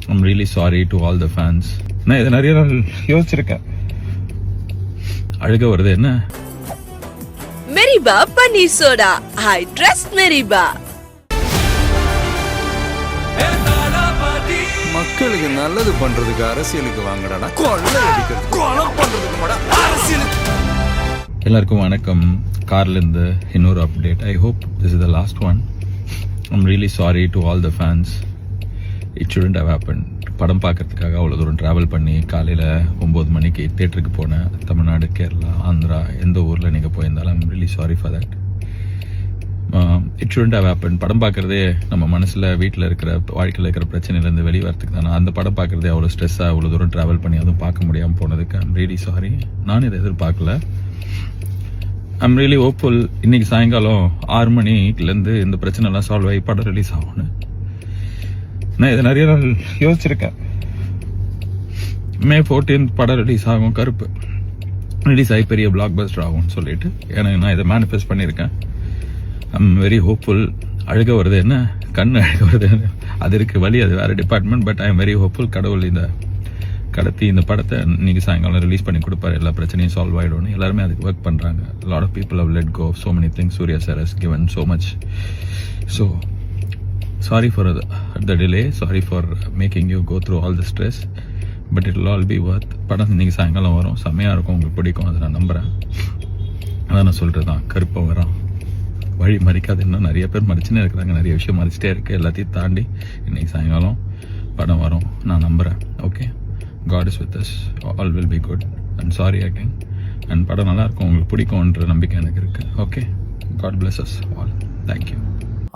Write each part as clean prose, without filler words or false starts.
I'm really sorry to all the fans. நான் இதை நிறைய நாள் யோசிச்சிருக்கேன். அழுக வருது என்ன? மெரிபா பன்னீர் சோடா. I trust மெரிபா. மக்களுக்கு நல்லது பண்றதுக்கு அரசியலுக்கு வாங்கடா, கொள்ளை அடிக்கிறது கொலை பண்றதுக்கு கூட அரசியலுக்கு. எல்லாருக்கும் வணக்கம். கார்ல இருந்து இன்னொரு update. I hope this is the last one. I'm really sorry to all the fans. It shouldn't have happened. படம் பார்க்கறதுக்காக அவ்வளோ தூரம் ட்ராவல் பண்ணி காலையில் 9 மணிக்கு தேட்டருக்கு போனேன். தமிழ்நாடு, கேரளா, ஆந்திரா, எந்த ஊரில் நீங்கள் போயிருந்தாலும் I'm really sorry for that. It shouldn't have happen. படம் பார்க்குறதே நம்ம மனசில் வீட்டில் இருக்கிற வாழ்க்கையில் இருக்கிற பிரச்சனையிலேருந்து வெளியே வரத்துக்கு தானே. அந்த படம் பார்க்குறதே அவ்வளோ ஸ்ட்ரெஸ்ஸாக அவ்வளோ தூரம் ட்ராவல் பண்ணி அதுவும் பார்க்க முடியாமல் போனதுக்கு ஐம் ரியலி சாரி. நான் இதை எதிர்பார்க்கல. ஐம் ரியலி ஹோப்ஃபுல் இன்னைக்கு சாயங்காலம் 6 மணிலேருந்து இந்த பிரச்சனைலாம் சால்வ் ஆகி படம் ரிலீஸ் ஆகும்னு. நான் இதை நிறைய நாள் யோசிச்சிருக்கேன். May 14 படம் ரிலீஸ் ஆகும். கருப்பு ரிலீஸ் ஆகி பெரிய பிளாக் பஸ்டர் ஆகும்னு சொல்லிட்டு எனக்கு நான் இதை மேனிஃபெஸ்ட் பண்ணியிருக்கேன். I'm very hopeful. அழுக வருது என்ன? கண்ணு அழுக வருது. அது இருக்கு வழி, அது வேற department. But I am very hopeful. கடவுள் இந்த இந்த படத்தை இன்னைக்கு சாயங்காலம் ரிலீஸ் பண்ணி கொடுப்பாரு. எல்லா பிரச்சனையும் சால்வ் ஆகிடும். எல்லாருமே அதுக்கு ஒர்க் பண்ணுறாங்க. Lot of people have let go so many things. Surya sir has given so much. So sorry for the delay. Sorry for making you go through all the stress. But it will all be worth. படம் இன்னைக்கு சாயங்காலம் வரும். செம்மையாக இருக்கும். உங்களுக்கு பிடிக்கும். அதை நான் நம்புகிறேன். அதான் நான் சொல்கிறது தான். கருப்பை வரோம். வழி மறிக்காது. இன்னும் நிறைய பேர் மறிச்சுனே இருக்கிறாங்க. நிறைய விஷயம் மறிச்சிட்டே இருக்குது. எல்லாத்தையும் தாண்டி இன்னைக்கு சாயங்காலம் படம் வரும். நான் நம்புகிறேன். Okay, God is with us. All will be good. And sorry again. And படம் நல்லா இருக்கும். உங்களுக்கு பிடிக்கும்ன்ற நம்பிக்கை எனக்கு இருக்குது. Okay, God bless us all. Thank you.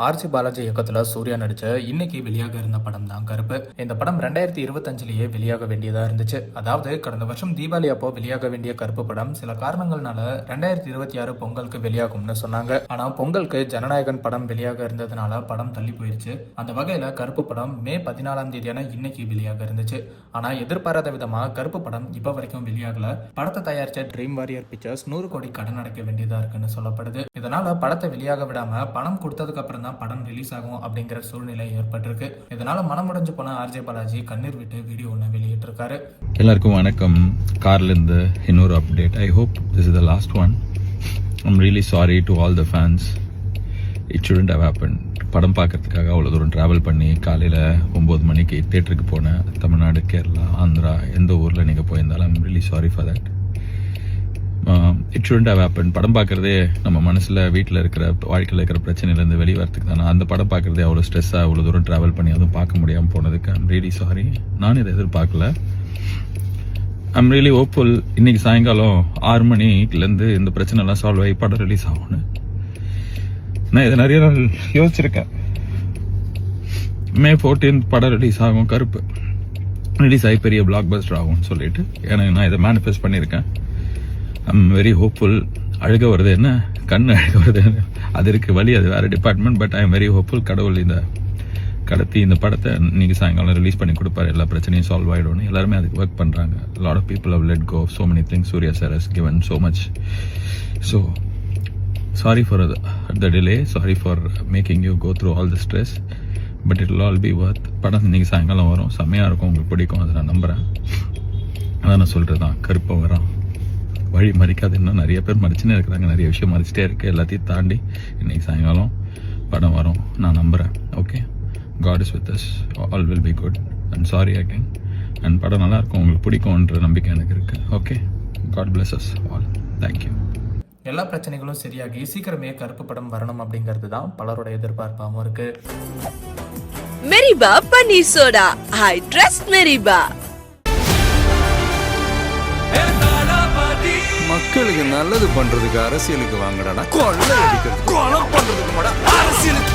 RJ Balaji இயக்கத்தில் சூர்யா நடிச்ச இன்னைக்கு வெளியாக இருந்த படம் தான் கருப்பு. இந்த படம் 2025 வெளியாக வேண்டியதா இருந்துச்சு. அதாவது கடந்த வருஷம் தீபாவளி அப்போ வெளியாக வேண்டிய கருப்பு படம் சில காரணங்கள்னால 2026 பொங்கலுக்கு வெளியாகும்னு சொன்னாங்க. ஆனா பொங்கலுக்கு ஜனநாயகன் படம் வெளியாக இருந்ததுனால படம் தள்ளி போயிருச்சு. அந்த வகையில கருப்பு படம் மே 14 இன்னைக்கு வெளியாக இருந்துச்சு. ஆனா எதிர்பாராத விதமா கருப்பு படம் இப்ப வரைக்கும் வெளியாகல. படத்தை தயாரிச்ச ட்ரீம் வாரியர் பிக்சர்ஸ் 100 கோடி கடன் அடைக்க வேண்டியதா இருக்குன்னு சொல்லப்படுது. இதனால படத்தை வெளியாக விடாம பணம் கொடுத்ததுக்கு அப்புறம் படம் ரிலீஸ் ஆகும் அப்படிங்கிற சூழ்நிலை ஏற்பட்டிருக்கு. இதனால மனமுடைஞ்சு போன ஆர்ஜே பாலாஜி கண்ணீர் விட்டு வீடியோ ஒன்று வெளியிட்டிருக்காரு. எல்லாருக்கும் வணக்கம். கார்ல இருந்து இன்னொரு update. I hope this is the last one. I'm really sorry to all the fans. It shouldn't have happen. படம் பார்க்கறதுக்காக அவ்வளோ தூரம் ட்ராவல் பண்ணி காலையில் 9 மணிக்கு தேட்டருக்கு போனேன். தமிழ்நாடு, கேரளா, ஆந்திரா, எந்த ஊரில் நீங்கள் போயிருந்தாலும் I'm really sorry for that. It shouldn't have happen. படம் பார்க்குறதே நம்ம மனசில் வீட்டில் இருக்கிற வாழ்க்கையில் இருக்கிற பிரச்சனையிலேருந்து வெளியே வரத்துக்கு தானே. அந்த படம் பார்க்குறதே அவ்வளோ ஸ்ட்ரெஸ்ஸாக அவ்வளோ தூரம் ட்ராவல் பண்ணி அதுவும் பார்க்க முடியாமல் போனதுக்கு ஐம் ரியலி சாரி. நான் இதை எதிர்பார்க்கல. ஐம் ரியலி ஹோப்ஃபுல் இன்னைக்கு சாயங்காலம் 6 மணிலேருந்து இந்த பிரச்சனைலாம் சால்வ் ஆகி படம் ரிலீஸ் ஆகும்னு. நான் இதை நிறைய நாள் யோசிச்சிருக்கேன். May 14 படம் ரிலீஸ் ஆகும். கருப்பு ரிலீஸ் ஆகி பெரிய பிளாக் பஸ்டர் ஆகும்னு சொல்லிட்டு எனக்கு நான் இதை மேனிஃபெஸ்ட் பண்ணியிருக்கேன். I'm very hopeful. அழுக வருது என்ன? கண்ணு அழுக வருது. அது இருக்கு வழி, அது வேற department. But I am very hopeful. கடவுள் இந்த படத்தை இன்னைக்கு சாயங்காலம் ரிலீஸ் பண்ணி கொடுப்பாரு. எல்லா பிரச்சனையும் சால்வ் ஆகிடும். எல்லாருமே அதுக்கு ஒர்க் பண்ணுறாங்க. Lot of people have let go so many things. Surya sir has given so much. So sorry for the delay. Sorry for making you go through all the stress. But it will all be worth. படம் இன்னைக்கு சாயங்காலம் வரும். செம்மையாக இருக்கும். உங்களுக்கு பிடிக்கும். அதை நான் நம்புகிறேன். அதான் நான் சொல்கிறது தான். கருப்பை வரோம். வழி மறிக்காது. இன்னும் நிறைய பேர் மறிச்சுனே இருக்கிறாங்க. நிறைய விஷயம் மறிச்சிட்டே இருக்குது. எல்லாத்தையும் தாண்டி இன்னைக்கு சாயங்காலம் படம் வரும். நான் நம்புகிறேன். Okay, God is with us. All will be good. And sorry again. And படம் நல்லா இருக்கும். உங்களுக்கு பிடிக்கும்ன்ற நம்பிக்கை எனக்கு இருக்குது. Okay, God bless us all. Thank you. எல்லா பிரச்சனைகளும் சரியாகி சீக்கிரமே கருப்பு படம் வரணும் அப்படிங்கிறது தான் பலரோட எதிர்பார்ப்பாகவும் இருக்கு. மெரிபா பன்னீர் சோடா. I trust மெரிபா. மக்களுக்கு நல்லது பண்றதுக்கு அரசியலுக்கு வாங்கடா, கொள்ளை அடிக்கிறது கொலை பண்றதுக்கு கூட அரசியலுக்கு.